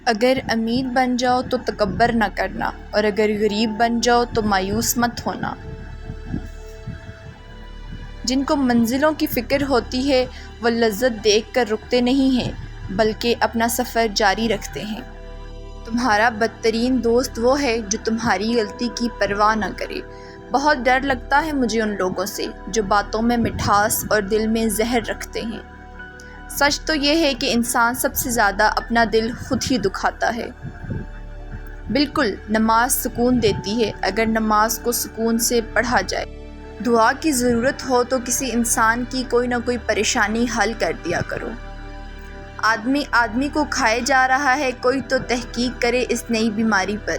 اگر امیر بن جاؤ تو تکبر نہ کرنا، اور اگر غریب بن جاؤ تو مایوس مت ہونا۔ جن کو منزلوں کی فکر ہوتی ہے وہ لذت دیکھ کر رکتے نہیں ہیں بلکہ اپنا سفر جاری رکھتے ہیں۔ تمہارا بدترین دوست وہ ہے جو تمہاری غلطی کی پرواہ نہ کرے۔ بہت ڈر لگتا ہے مجھے ان لوگوں سے جو باتوں میں مٹھاس اور دل میں زہر رکھتے ہیں۔ سچ تو یہ ہے کہ انسان سب سے زیادہ اپنا دل خود ہی دکھاتا ہے۔ بالکل، نماز سکون دیتی ہے اگر نماز کو سکون سے پڑھا جائے۔ دعا کی ضرورت ہو تو کسی انسان کی کوئی نہ کوئی پریشانی حل کر دیا کرو۔ آدمی کو کھائے جا رہا ہے، کوئی تو تحقیق کرے اس نئی بیماری پر۔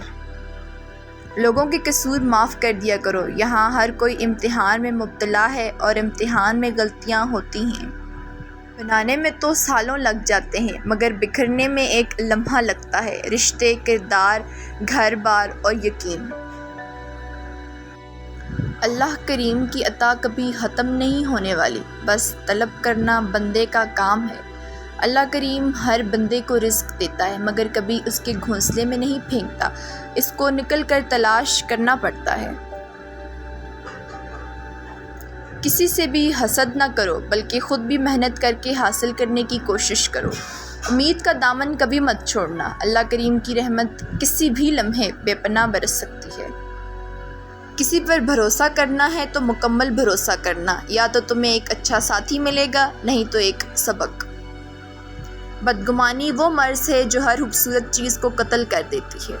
لوگوں کے قصور معاف کر دیا کرو۔ یہاں ہر کوئی امتحان میں مبتلا ہے اور امتحان میں غلطیاں ہوتی ہیں۔ بنانے میں تو سالوں لگ جاتے ہیں مگر بکھرنے میں ایک لمحہ لگتا ہے۔ رشتے، کردار، گھر بار اور یقین۔ اللہ کریم کی عطا کبھی ختم نہیں ہونے والی، بس طلب کرنا بندے کا کام ہے۔ اللہ کریم ہر بندے کو رزق دیتا ہے مگر کبھی اس کے گھونسلے میں نہیں پھینکتا، اس کو نکل کر تلاش کرنا پڑتا ہے۔ کسی سے بھی حسد نہ کرو بلکہ خود بھی محنت کر کے حاصل کرنے کی کوشش کرو۔ امید کا دامن کبھی مت چھوڑنا، اللہ کریم کی رحمت کسی بھی لمحے بے پناہ برس سکتی ہے۔ کسی پر بھروسہ کرنا ہے تو مکمل بھروسہ کرنا، یا تو تمہیں ایک اچھا ساتھی ملے گا نہیں تو ایک سبق۔ بدگمانی وہ مرض ہے جو ہر خوبصورت چیز کو قتل کر دیتی ہے۔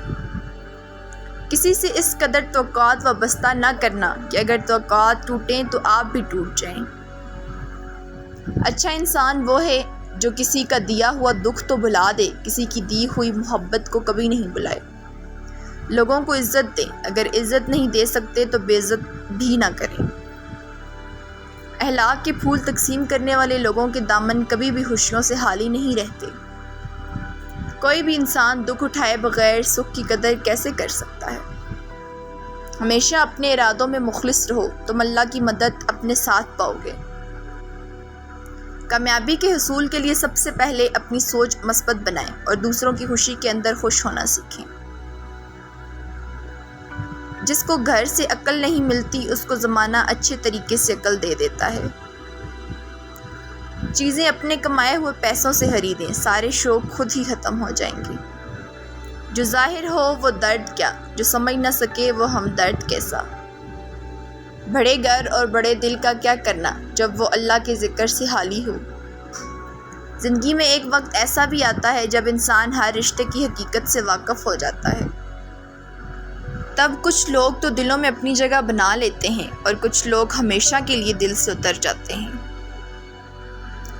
کسی سے اس قدر توقعات وابستہ نہ کرنا کہ اگر توقعات ٹوٹیں تو آپ بھی ٹوٹ جائیں۔ اچھا انسان وہ ہے جو کسی کا دیا ہوا دکھ تو بھلا دے، کسی کی دی ہوئی محبت کو کبھی نہیں بھلائے۔ لوگوں کو عزت دیں، اگر عزت نہیں دے سکتے تو بے عزت بھی نہ کریں۔ اخلاق کے پھول تقسیم کرنے والے لوگوں کے دامن کبھی بھی خوشیوں سے خالی نہیں رہتے۔ کوئی بھی انسان دکھ اٹھائے بغیر سکھ کی قدر کیسے کر سکتا ہے؟ ہمیشہ اپنے ارادوں میں مخلص رہو، تم اللہ کی مدد اپنے ساتھ پاؤ گے۔ کامیابی کے حصول کے لیے سب سے پہلے اپنی سوچ مثبت بنائیں اور دوسروں کی خوشی کے اندر خوش ہونا سیکھیں۔ جس کو گھر سے عقل نہیں ملتی اس کو زمانہ اچھے طریقے سے عقل دے دیتا ہے۔ چیزیں اپنے کمائے ہوئے پیسوں سے خریدیں، سارے شوق خود ہی ختم ہو جائیں گے۔ جو ظاہر ہو وہ درد کیا، جو سمجھ نہ سکے وہ ہمدرد کیسا۔ بڑے گھر اور بڑے دل کا کیا کرنا جب وہ اللہ کے ذکر سے خالی ہو۔ زندگی میں ایک وقت ایسا بھی آتا ہے جب انسان ہر رشتے کی حقیقت سے واقف ہو جاتا ہے۔ تب کچھ لوگ تو دلوں میں اپنی جگہ بنا لیتے ہیں اور کچھ لوگ ہمیشہ کے لیے دل سے اتر جاتے ہیں۔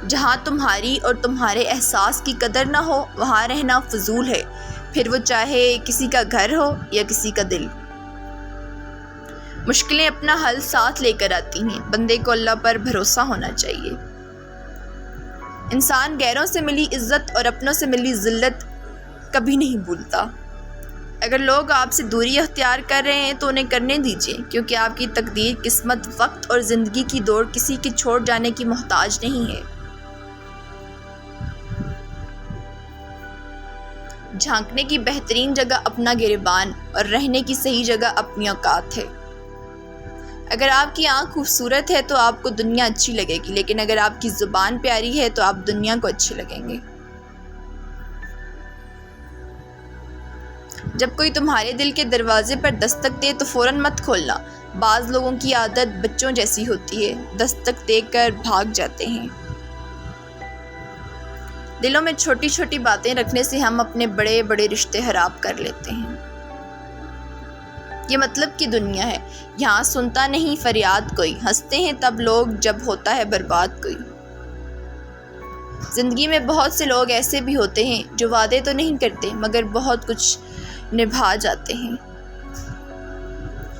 جہاں تمہاری اور تمہارے احساس کی قدر نہ ہو وہاں رہنا فضول ہے، پھر وہ چاہے کسی کا گھر ہو یا کسی کا دل۔ مشکلیں اپنا حل ساتھ لے کر آتی ہیں، بندے کو اللہ پر بھروسہ ہونا چاہیے۔ انسان غیروں سے ملی عزت اور اپنوں سے ملی ذلت کبھی نہیں بھولتا۔ اگر لوگ آپ سے دوری اختیار کر رہے ہیں تو انہیں کرنے دیجیے، کیونکہ آپ کی تقدیر، قسمت، وقت اور زندگی کی دوڑ کسی کے چھوڑ جانے کی محتاج نہیں ہے۔ جھانکنے کی بہترین جگہ اپنا گریبان اور رہنے کی صحیح جگہ اپنی اوقات ہے۔ اگر آپ کی آنکھ خوبصورت ہے تو آپ کو دنیا اچھی لگے گی، لیکن اگر آپ کی زبان پیاری ہے تو آپ دنیا کو اچھے لگیں گے۔ جب کوئی تمہارے دل کے دروازے پر دستک دے تو فوراً مت کھولنا۔ بعض لوگوں کی عادت بچوں جیسی ہوتی ہے، دستک دے کر بھاگ جاتے ہیں۔ دلوں میں چھوٹی چھوٹی باتیں رکھنے سے ہم اپنے بڑے بڑے رشتے خراب کر لیتے ہیں۔ یہ مطلب کی دنیا ہے، یہاں سنتا نہیں فریاد کوئی، ہنستے ہیں تب لوگ جب ہوتا ہے برباد کوئی۔ زندگی میں بہت سے لوگ ایسے بھی ہوتے ہیں جو وعدے تو نہیں کرتے مگر بہت کچھ نبھا جاتے ہیں۔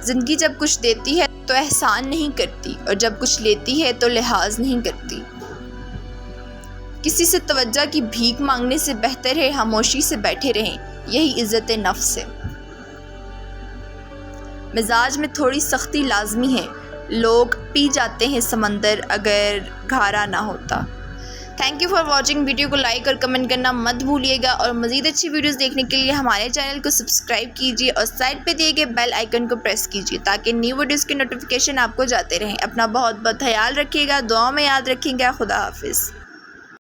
زندگی جب کچھ دیتی ہے تو احسان نہیں کرتی اور جب کچھ لیتی ہے تو لحاظ نہیں کرتی۔ کسی سے توجہ کی بھیک مانگنے سے بہتر ہے خاموشی سے بیٹھے رہیں، یہی عزت نفس ہے۔ مزاج میں تھوڑی سختی لازمی ہے، لوگ پی جاتے ہیں سمندر اگر گہرا نہ ہوتا۔ Thank you for watching. Video کو لائک اور کمنٹ کرنا مت بھولیے گا، اور مزید اچھی ویڈیوز دیکھنے کے لیے ہمارے چینل کو سبسکرائب کیجیے اور سائڈ پہ دیے گئے بیل آئیکن کو پریس کیجیے تاکہ نیو ویڈیوز کے نوٹیفیکیشن آپ کو جاتے رہیں. اپنا بہت بہت خیال رکھیے گا، دعاؤں میں یاد رکھیں گا. خدا حافظ.